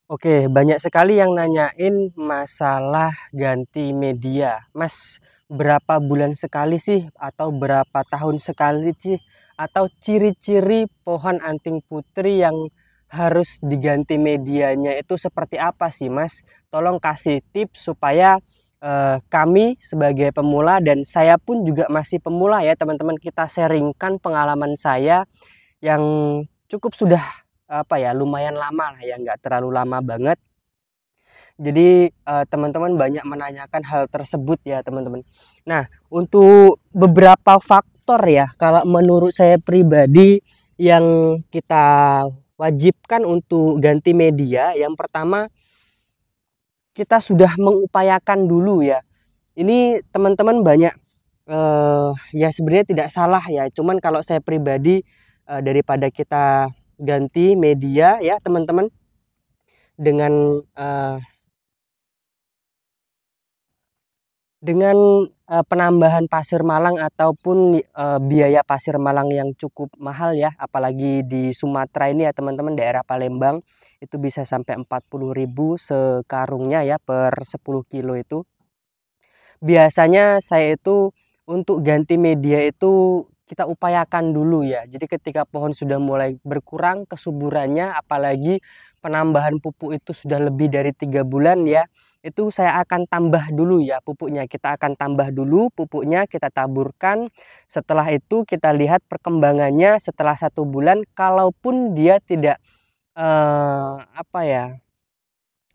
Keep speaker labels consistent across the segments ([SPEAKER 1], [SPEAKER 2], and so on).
[SPEAKER 1] Oke, banyak sekali yang nanyain masalah ganti media. Mas, berapa bulan sekali sih atau berapa tahun sekali sih atau ciri-ciri pohon anting putri yang harus diganti medianya itu seperti apa sih, Mas? Tolong kasih tips supaya kami sebagai pemula dan saya pun juga masih pemula ya, teman-teman, kita sharingkan pengalaman saya yang cukup sudah apa ya, lumayan lama lah ya, nggak terlalu lama banget. Jadi teman-teman banyak menanyakan hal tersebut ya teman-teman. Nah, untuk beberapa faktor ya, kalau menurut saya pribadi yang kita wajibkan untuk ganti media, yang pertama kita sudah mengupayakan dulu ya. Ini teman-teman banyak ya sebenarnya tidak salah ya, cuman kalau saya pribadi daripada kita ganti media ya teman-teman dengan penambahan pasir malang ataupun biaya pasir malang yang cukup mahal ya, apalagi di Sumatera ini ya teman-teman, daerah Palembang itu bisa sampai 40.000 sekarungnya ya per 10 kilo itu. Biasanya saya itu untuk ganti media itu kita upayakan dulu ya. Jadi ketika pohon sudah mulai berkurang kesuburannya, apalagi penambahan pupuk itu sudah lebih dari 3 bulan ya, itu saya akan tambah dulu ya pupuknya. Kita akan tambah dulu pupuknya, kita taburkan. Setelah itu kita lihat perkembangannya setelah 1 bulan. Kalaupun dia tidak apa ya,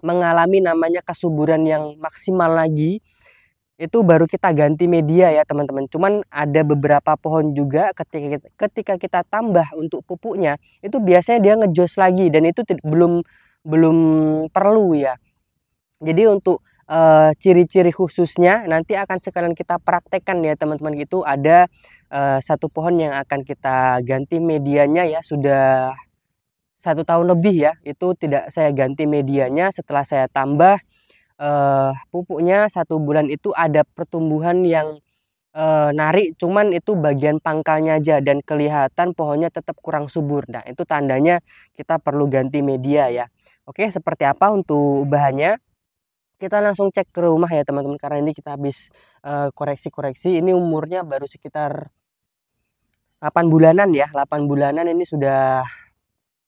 [SPEAKER 1] mengalami namanya kesuburan yang maksimal lagi, itu baru kita ganti media ya teman-teman. Cuman ada beberapa pohon juga ketika kita tambah untuk pupuknya itu biasanya dia ngejos lagi, dan itu belum belum perlu ya. Jadi untuk ciri-ciri khususnya nanti akan sekalian kita praktekkan ya teman-teman. Itu ada satu pohon yang akan kita ganti medianya ya, sudah 1 tahun lebih ya, itu tidak saya ganti medianya. Setelah saya tambah pupuknya 1 bulan itu ada pertumbuhan yang narik, cuman itu bagian pangkalnya aja dan kelihatan pohonnya tetap kurang subur. Nah, itu tandanya kita perlu ganti media ya. Oke, seperti apa untuk bahannya? Kita langsung cek ke rumah ya teman-teman, karena ini kita habis koreksi-koreksi. Ini umurnya baru sekitar 8 bulanan ya. 8 bulanan ini sudah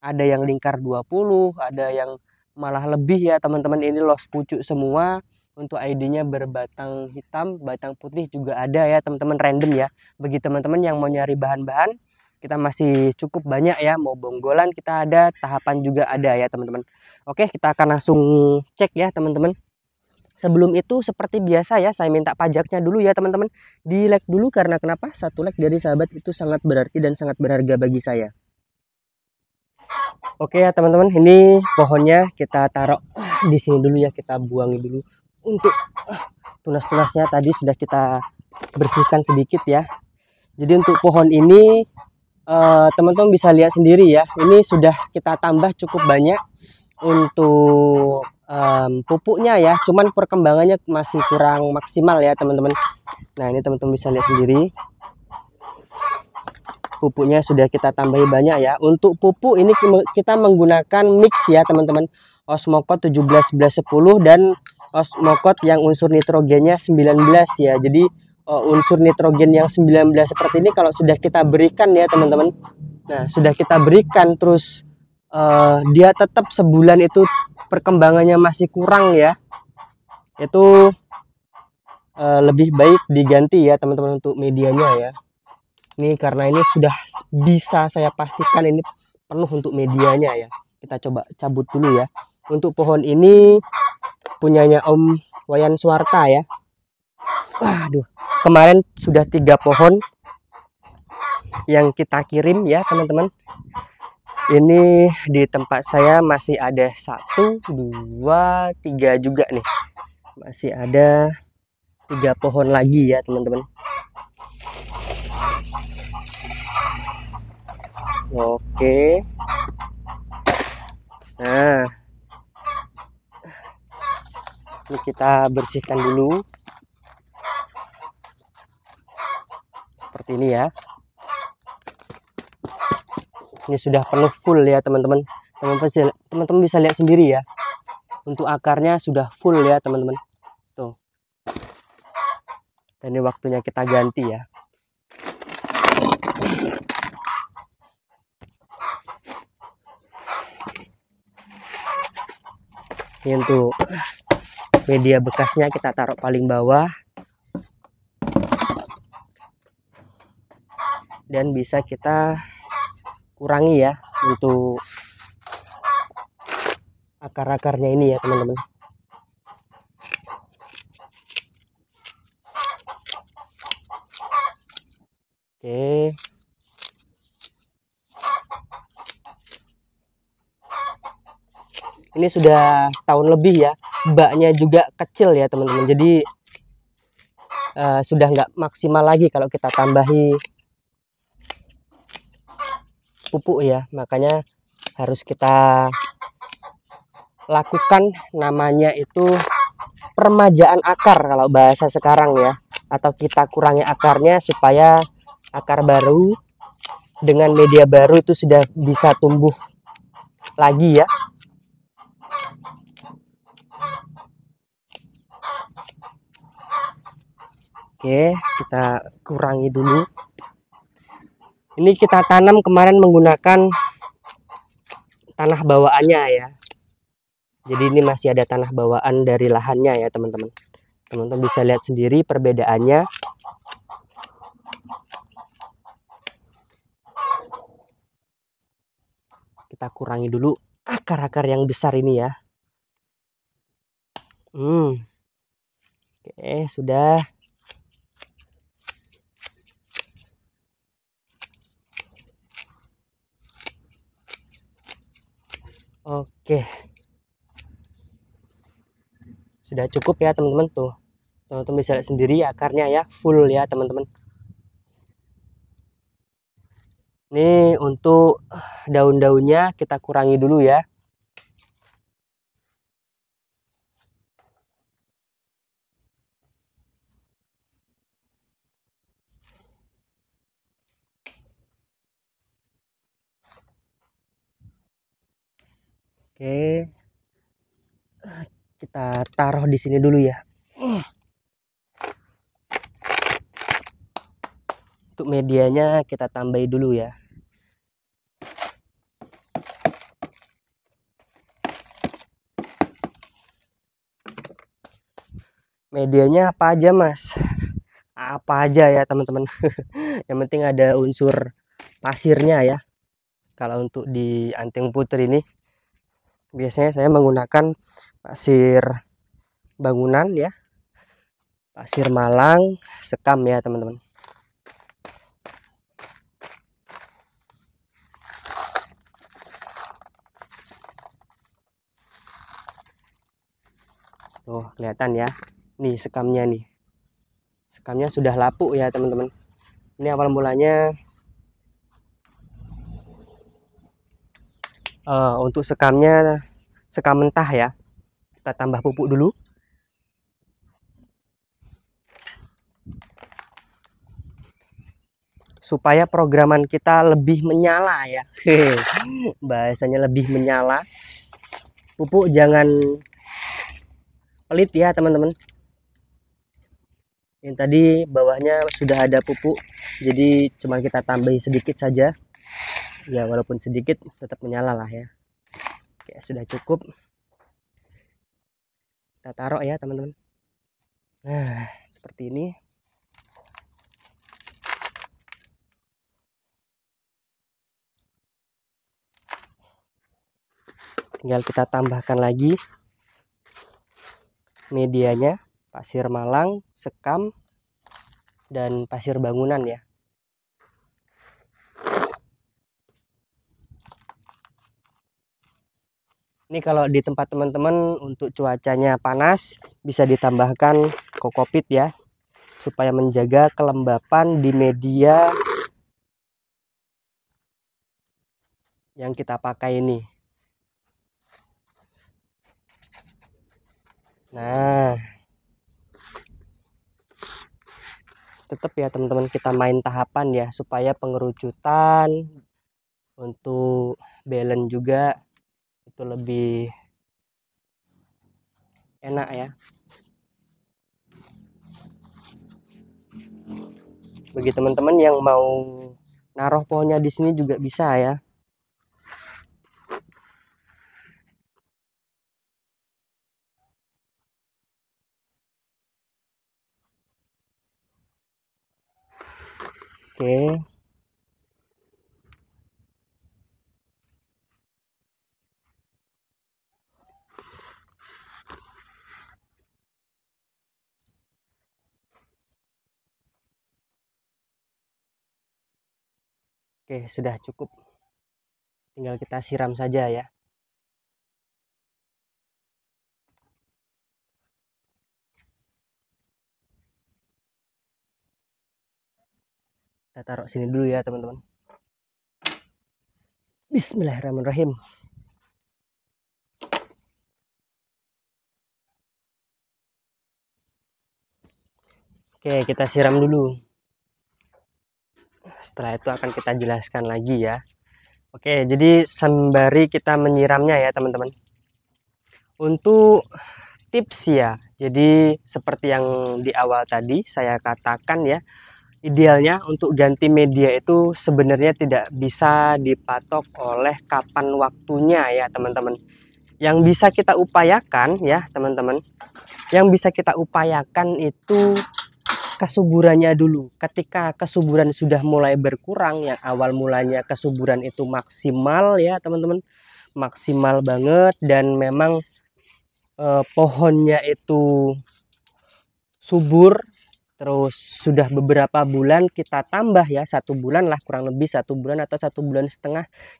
[SPEAKER 1] ada yang lingkar 20, ada yang malah lebih ya teman-teman. Ini los pucuk semua. Untuk ID-nya berbatang hitam, batang putih juga ada ya teman-teman, random ya. Bagi teman-teman yang mau nyari bahan-bahan, kita masih cukup banyak ya. Mau bonggolan kita ada, tahapan juga ada ya teman-teman. Oke, kita akan langsung cek ya teman-teman. Sebelum itu seperti biasa ya, saya minta pajaknya dulu ya teman-teman. Di like dulu, karena kenapa? 1 like dari sahabat itu sangat berarti dan sangat berharga bagi saya. Oke ya teman-teman, ini pohonnya kita taruh di sini dulu ya, kita buang dulu. Untuk tunas-tunasnya tadi sudah kita bersihkan sedikit ya. Jadi untuk pohon ini teman-teman bisa lihat sendiri ya, ini sudah kita tambah cukup banyak untuk pupuknya ya, cuman perkembangannya masih kurang maksimal ya teman-teman. Nah, ini teman-teman bisa lihat sendiri, pupuknya sudah kita tambahi banyak ya. Untuk pupuk ini kita menggunakan mix ya teman-teman, Osmocote 17-11-10 dan Osmocote yang unsur nitrogennya 19 ya. Jadi unsur nitrogen yang 19 seperti ini kalau sudah kita berikan ya teman-teman, nah sudah kita berikan terus dia tetap sebulan itu perkembangannya masih kurang ya, itu lebih baik diganti ya teman-teman untuk medianya ya. Ini karena ini sudah bisa saya pastikan ini penuh untuk medianya ya. Kita coba cabut dulu ya. Untuk pohon ini punyanya Om Wayan Suwarta ya. Waduh, kemarin sudah 3 pohon yang kita kirim ya teman-teman. Ini di tempat saya masih ada 1, 2, 3 juga nih. Masih ada 3 pohon lagi ya teman-teman. Oke. Nah, ini kita bersihkan dulu. Seperti ini ya. Ini sudah penuh full ya teman-teman. Teman-teman bisa lihat sendiri ya. Untuk akarnya sudah full ya teman-teman. Tuh. Dan ini waktunya kita ganti ya. Ini untuk media bekasnya kita taruh paling bawah. Dan bisa kita kurangi ya untuk akar-akarnya ini ya teman-teman. Oke. Ini sudah setahun lebih ya. Baknya juga kecil ya teman-teman. Jadi sudah nggak maksimal lagi kalau kita tambahi pupuk ya. Makanya harus kita lakukan namanya itu permajaan akar kalau bahasa sekarang ya. Atau kita kurangi akarnya supaya akar baru dengan media baru itu sudah bisa tumbuh lagi ya. Oke, kita kurangi dulu. Ini kita tanam kemarin menggunakan tanah bawaannya ya. Jadi ini masih ada tanah bawaan dari lahannya ya teman-teman. Teman-teman bisa lihat sendiri perbedaannya. Kita kurangi dulu akar-akar yang besar ini ya. Oke, sudah. Oke. Sudah cukup ya teman-teman tuh. Teman-teman bisa lihat sendiri akarnya ya, full ya teman-teman. Ini untuk daun-daunnya kita kurangi dulu ya. Oke. Kita taruh di sini dulu ya. Untuk medianya kita tambahi dulu ya. Medianya apa aja mas? Apa aja ya teman-teman. Yang penting ada unsur pasirnya ya. Kalau untuk di anting putri ini biasanya saya menggunakan pasir bangunan ya, pasir malang, sekam ya teman-teman. Tuh kelihatan ya, nih sekamnya nih. Sekamnya sudah lapuk ya teman-teman. Ini awal mulanya untuk sekamnya sekam mentah ya. Kita tambah pupuk dulu. Supaya programan kita lebih menyala ya. Bahasanya lebih menyala. Pupuk jangan pelit ya teman-teman. Yang tadi bawahnya sudah ada pupuk, jadi cuma kita tambahi sedikit saja ya, walaupun sedikit tetap menyala lah ya. Oke, sudah cukup, kita taruh ya teman-teman. Nah seperti ini. Tinggal kita tambahkan lagi medianya, pasir malang, sekam, dan pasir bangunan ya. Ini kalau di tempat teman-teman untuk cuacanya panas bisa ditambahkan kokopit ya, supaya menjaga kelembapan di media yang kita pakai ini. Nah, tetap ya teman-teman kita main tahapan ya, supaya pengerucutan untuk balance juga itu lebih enak ya. Bagi teman-teman yang mau naruh pohonnya di sini juga bisa ya. Oke. Oke, sudah cukup. Tinggal kita siram saja ya. Kita taruh sini dulu ya, teman-teman. Bismillahirrahmanirrahim. Oke, kita siram dulu. Setelah itu akan kita jelaskan lagi ya. Oke, jadi sembari kita menyiramnya ya, teman-teman. Untuk tips ya, jadi seperti yang di awal tadi saya katakan ya, idealnya untuk ganti media itu sebenarnya tidak bisa dipatok oleh kapan waktunya ya, teman-teman. Yang bisa kita upayakan ya, teman-teman, yang bisa kita upayakan itu kesuburannya dulu. Ketika kesuburan sudah mulai berkurang, yang awal mulanya kesuburan itu maksimal ya, teman-teman, maksimal banget, dan memang pohonnya itu subur, terus sudah beberapa bulan kita tambah ya, 1 bulan lah, kurang lebih 1 bulan atau 1,5 bulan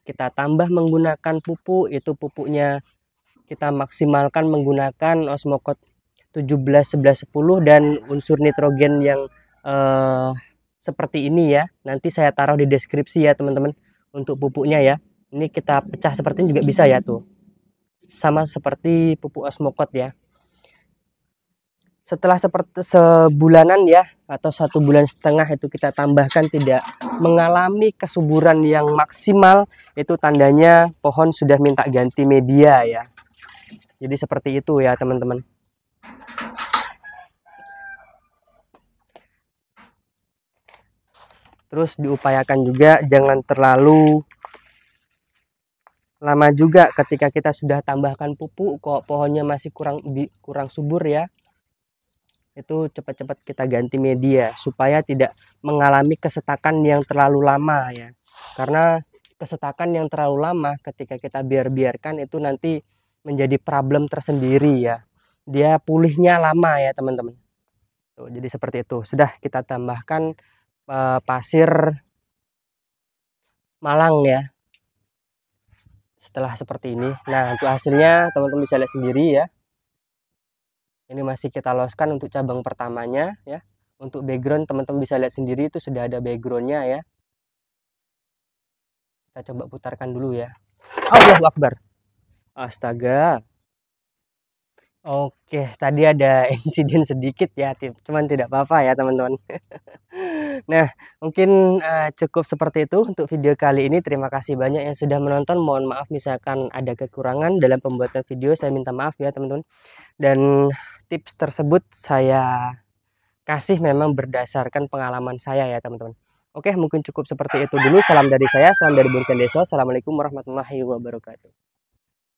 [SPEAKER 1] kita tambah menggunakan pupuk. Itu pupuknya kita maksimalkan menggunakan Osmocote 17 11 10 dan unsur nitrogen yang seperti ini ya. Nanti saya taruh di deskripsi ya, teman-teman, untuk pupuknya ya. Ini kita pecah seperti ini juga bisa ya, tuh. Sama seperti pupuk Osmocote ya. Setelah seperti sebulanan ya, atau 1,5 bulan itu kita tambahkan tidak mengalami kesuburan yang maksimal, itu tandanya pohon sudah minta ganti media ya. Jadi seperti itu ya, teman-teman. Terus diupayakan juga jangan terlalu lama juga ketika kita sudah tambahkan pupuk kok pohonnya masih kurang subur ya. Itu cepat-cepat kita ganti media supaya tidak mengalami kesetakan yang terlalu lama ya. Karena kesetakan yang terlalu lama ketika kita biarkan itu nanti menjadi problem tersendiri ya. Dia pulihnya lama ya, teman-teman. Tuh, jadi seperti itu. Sudah kita tambahkan pasir Malang ya. Setelah seperti ini, nah untuk hasilnya teman-teman bisa lihat sendiri ya. Ini masih kita loskan untuk cabang pertamanya ya. Untuk background teman-teman bisa lihat sendiri, itu sudah ada backgroundnya ya. Kita coba putarkan dulu ya. Allahu Akbar. Astaga. Oke, tadi ada insiden sedikit ya, cuman tidak apa-apa ya, teman-teman. Nah, mungkin cukup seperti itu untuk video kali ini. Terima kasih banyak yang sudah menonton. Mohon maaf misalkan ada kekurangan dalam pembuatan video, saya minta maaf ya, teman-teman. Dan tips tersebut saya kasih memang berdasarkan pengalaman saya ya, teman-teman. Oke, mungkin cukup seperti itu dulu. Salam dari saya, salam dari Boncendeso. Assalamualaikum warahmatullahi wabarakatuh.